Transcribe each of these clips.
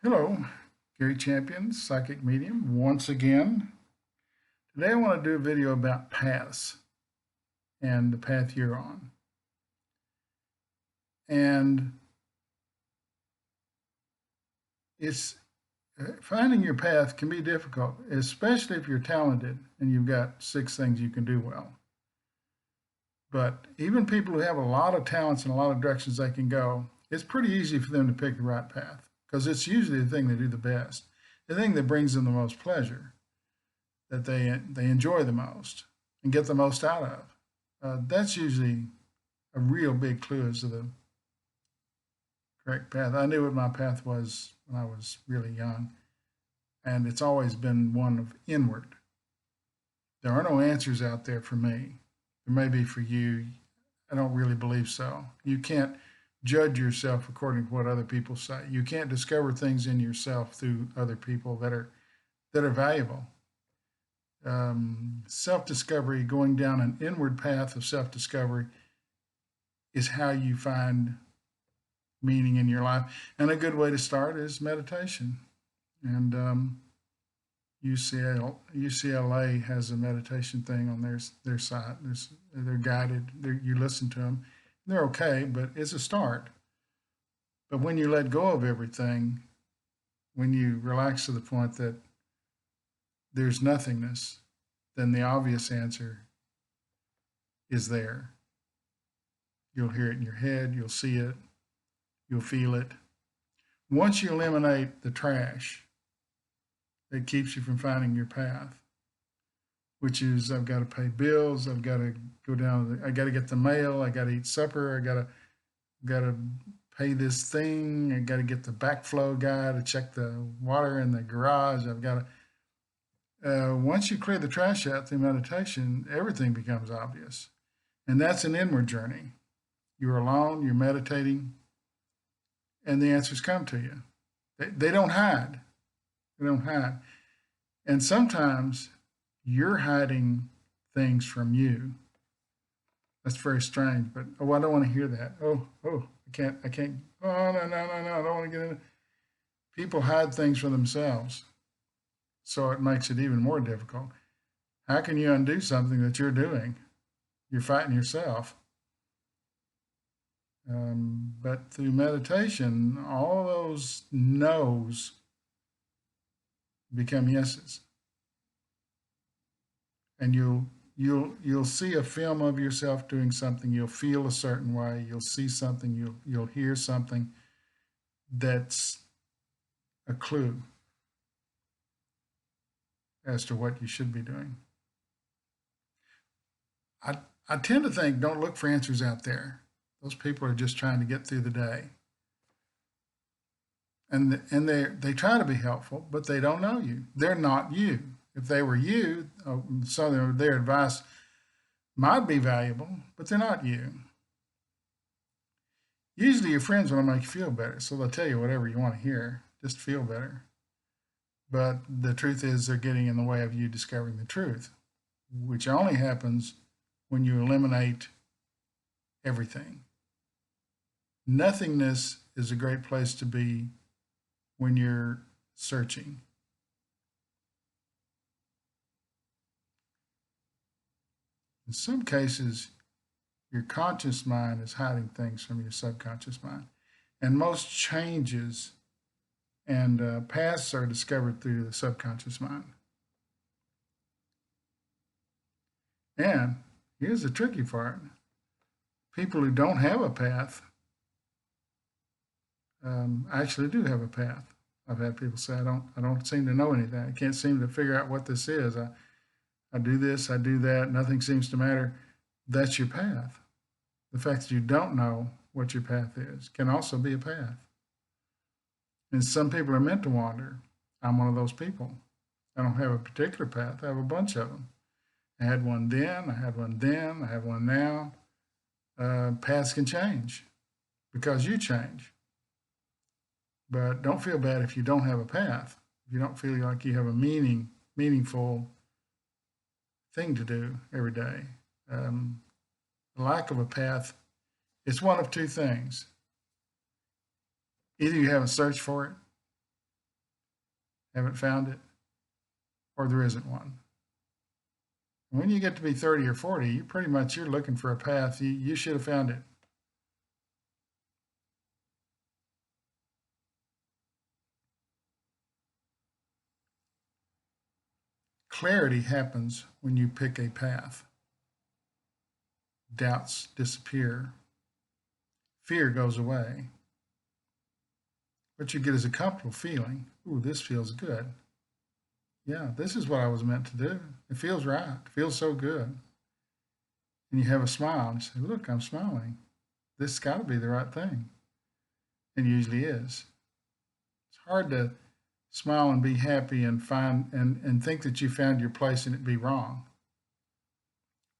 Hello, Gary Champion, Psychic Medium, once again. Today I want to do a video about paths and the path you're on. And it's finding your path can be difficult, especially if you're talented and you've got 6 things you can do well. But even people who have a lot of talents and a lot of directions they can go, it's pretty easy for them to pick the right path because it's usually the thing they do the best, the thing that brings them the most pleasure, that they enjoy the most and get the most out of. That's usually a real big clue as to the correct path. I knew what my path was when I was really young, and it's always been one of inward. There are no answers out there for me. There may be for you. I don't really believe so. You can't judge yourself according to what other people say. You can't discover things in yourself through other people that are valuable. Self-discovery, going down an inward path of self-discovery, is how you find meaning in your life. And a good way to start is meditation. And UCLA has a meditation thing on their site. They're guided. You listen to them. They're okay, but it's a start. But when you let go of everything, when you relax to the point that there's nothingness, then the obvious answer is there. You'll hear it in your head, you'll see it, you'll feel it. Once you eliminate the trash that keeps you from finding your path, which is I've got to pay bills, I've got to go down, I got to get the mail, I got to eat supper, I got to pay this thing, I got to get the backflow guy to check the water in the garage, I've got to once you clear the trash out through meditation, everything becomes obvious. And that's an inward journey. You're alone, you're meditating, and the answers come to you. They don't hide. They don't hide. And sometimes you're hiding things from you. That's very strange, but I don't want to hear that. I can't. Oh, no, I don't want to get into it. People hide things from themselves. So it makes it even more difficult. How can you undo something that you're doing? You're fighting yourself. But through meditation, all those no's become yeses, and you'll see a film of yourself doing something. You'll feel a certain way. You'll see something. You'll hear something that's a clue as to what you should be doing. I tend to think don't look for answers out there. Those people are just trying to get through the day. And they try to be helpful, but they don't know you. They're not you. If they were you, so their advice might be valuable, but they're not you. Usually your friends want to make you feel better, so they'll tell you whatever you want to hear, just to feel better. But the truth is they're getting in the way of you discovering the truth, which only happens when you eliminate everything. Nothingness is a great place to be when you're searching. In some cases, your conscious mind is hiding things from your subconscious mind. And most changes and paths are discovered through the subconscious mind. And here's the tricky part. People who don't have a path actually do have a path. I've had people say, I don't seem to know anything. I can't seem to figure out what this is. I do this, I do that, nothing seems to matter. That's your path. The fact that you don't know what your path is can also be a path. And some people are meant to wander. I'm one of those people. I don't have a particular path. I have a bunch of them. I had one then, I had one then, I have one now. Paths can change because you change. But don't feel bad if you don't have a path. If you don't feel like you have a meaningful thing to do every day. The lack of a path, it's one of two things. Either you haven't searched for it, haven't found it, or there isn't one. When you get to be 30 or 40, you're looking for a path. You should have found it. Clarity happens when you pick a path. Doubts disappear. Fear goes away. What you get is a comfortable feeling. Ooh, this feels good. Yeah, this is what I was meant to do. It feels right. It feels so good. And you have a smile and you say, look, I'm smiling. This has got to be the right thing. It usually is. It's hard to smile and be happy and and think that you found your place and it be wrong.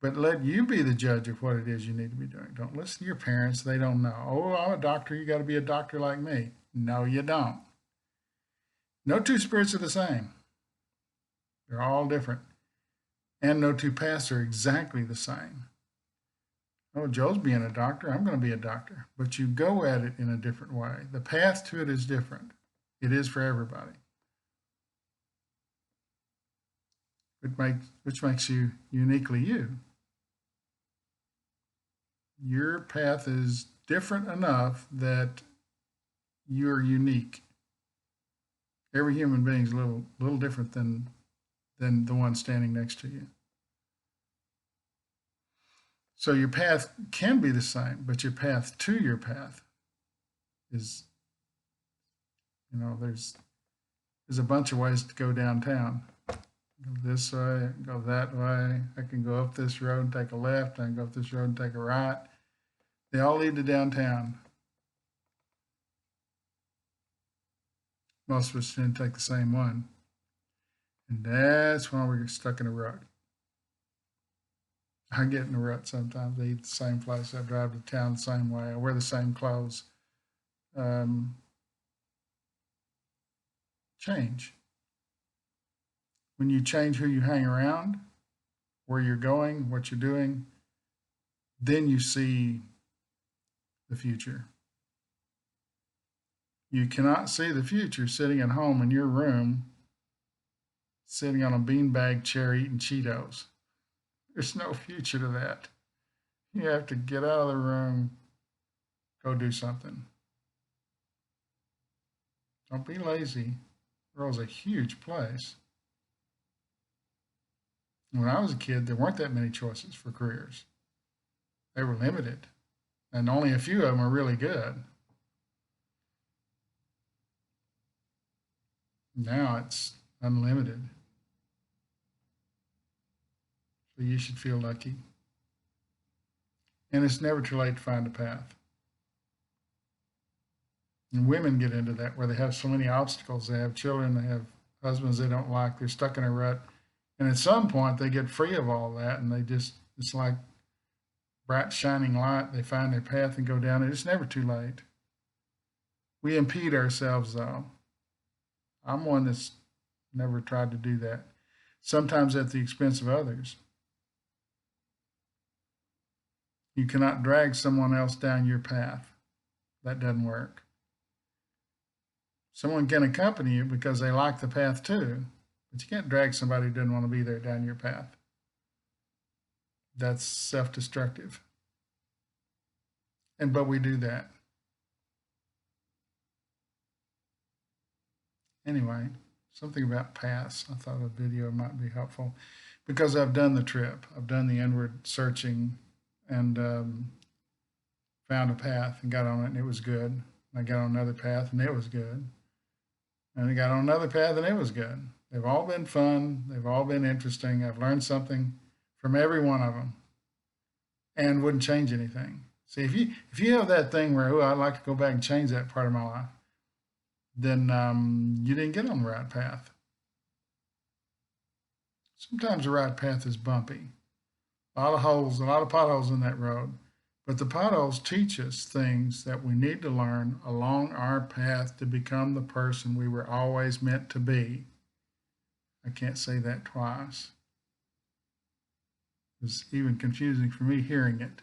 But let you be the judge of what it is you need to be doing. Don't listen to your parents. They don't know. Oh, I'm a doctor. You got to be a doctor like me. No, you don't. No two spirits are the same. They're all different. And no two paths are exactly the same. Oh, Joe's being a doctor. I'm going to be a doctor. But you go at it in a different way. The path to it is different. It is for everybody. Which makes you uniquely you. Your path is different enough that you're unique. Every human being is a little different than the one standing next to you. So your path can be the same, but your path to your path is, there's a bunch of ways to go downtown. Go this way, go that way. I can go up this road and take a left. I can go up this road and take a right. They all lead to downtown. Most of us tend to take the same one. And that's why we're stuck in a rut. I get in a rut sometimes. I eat the same place. I drive to town the same way. I wear the same clothes. Change. When you change who you hang around, where you're going, what you're doing, then you see the future. You cannot see the future sitting at home in your room, sitting on a beanbag chair eating Cheetos. There's no future to that. You have to get out of the room, go do something. Don't be lazy. The world's a huge place. When I was a kid, there weren't that many choices for careers. They were limited, and only a few of them are really good. Now it's unlimited. So you should feel lucky. And it's never too late to find a path. And women get into that where they have so many obstacles. They have children, they have husbands they don't like, they're stuck in a rut. And at some point, they get free of all that and it's like bright, shining light. They find their path and go down it. It's never too late. We impede ourselves, though. I'm one that's never tried to do that, sometimes at the expense of others. You cannot drag someone else down your path. That doesn't work. Someone can accompany you because they like the path too, but you can't drag somebody who doesn't want to be there down your path. That's self-destructive. But we do that. Anyway, something about paths. I thought a video might be helpful because I've done the trip. I've done the inward searching and found a path and got on it and it was good. I got on another path and it was good. And I got on another path and it was good. They've all been fun. They've all been interesting. I've learned something from every one of them and wouldn't change anything. See, if you have that thing where, oh, I'd like to go back and change that part of my life, then you didn't get on the right path. Sometimes the right path is bumpy. A lot of holes, a lot of potholes in that road. But the potholes teach us things that we need to learn along our path to become the person we were always meant to be. I can't say that twice. It's even confusing for me hearing it.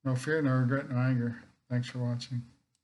No fear, no regret, no anger. Thanks for watching.